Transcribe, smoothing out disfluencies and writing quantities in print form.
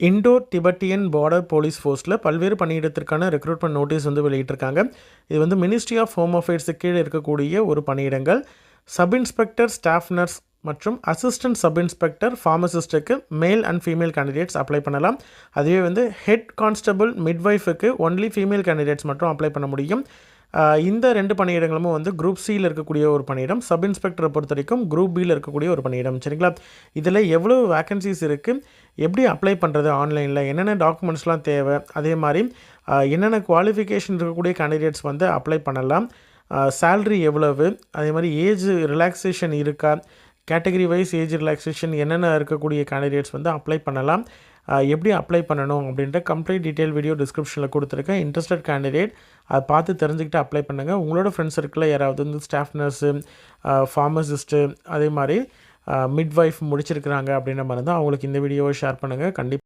Indo திபெட்டியன் border police ஃபோர்ஸில் பல்வேறு பணியிடத்திற்கான recruitment notice வந்து வெளியிட்டிருக்காங்க. இது வந்து மினிஸ்ட்ரி ஆஃப் ஹோம் அஃபேர்ஸுக்கு கீழே இருக்கக்கூடிய ஒரு பணியிடங்கள். சப் இன்ஸ்பெக்டர், ஸ்டாஃப் நர்ஸ் மற்றும் அசிஸ்டன்ட் சப் இன்ஸ்பெக்டர், ஃபார்மசிஸ்ட்டுக்கு மேல் அண்ட் ஃபீமேல் கேண்டிடேட்ஸ் அப்ளை பண்ணலாம். அதுவே வந்து ஹெட் கான்ஸ்டபிள், மிட்வைஃபுக்கு ஒன்லி ஃபீமேல் கேண்டிடேட்ஸ் மட்டும் அப்ளை பண்ண முடியும். இந்த 2 பணியிடங்களும் வந்து குரூப் சியில் இருக்கக்கூடிய ஒரு பணியிடம். சப் இன்ஸ்பெக்டரை பொறுத்த வரைக்கும் குரூப் பியில் இருக்கக்கூடிய ஒரு பணியிடம். சரிங்களா? இதில் எவ்வளோ வேக்கன்சிஸ் இருக்குது, எப்படி அப்ளை பண்ணுறது ஆன்லைனில், என்னென்ன டாக்குமெண்ட்ஸ்லாம் தேவை, அதே மாதிரி என்னென்ன குவாலிஃபிகேஷன் இருக்கக்கூடிய கேண்டிடேட்ஸ் வந்து அப்ளை பண்ணலாம், சேல்ரி எவ்வளவு, அதே மாதிரி ஏஜ் ரிலாக்ஸேஷன் இருக்கா, கேட்டகரி வைஸ் ஏஜ் ரிலாக்ஸேஷன் என்னென்ன இருக்கக்கூடிய கேண்டிடேட்ஸ் வந்து அப்ளை பண்ணலாம், எப்படி அப்ளை பண்ணணும் அப்படின்ற கம்ப்ளீட் டீட்டெயில் வீடியோ டிஸ்கிரிப்ஷனில் கொடுத்துருக்கேன். இன்ட்ரெஸ்டட் கேண்டிடேட் அதை பார்த்து தெரிஞ்சுக்கிட்டு அப்ளை பண்ணுங்கள். உங்களோட ஃப்ரெண்ட்ஸ் சர்க்கிளில் யாராவது வந்து ஸ்டாஃப் நர்ஸு, ஃபார்மசிஸ்ட்டு, அதே மாதிரி மிட்வைஃப் முடிச்சிருக்கிறாங்க அப்படின்ற மாதிரி தான் அவங்களுக்கு இந்த வீடியோவை ஷேர் பண்ணுங்கள். கண்டிப்பாக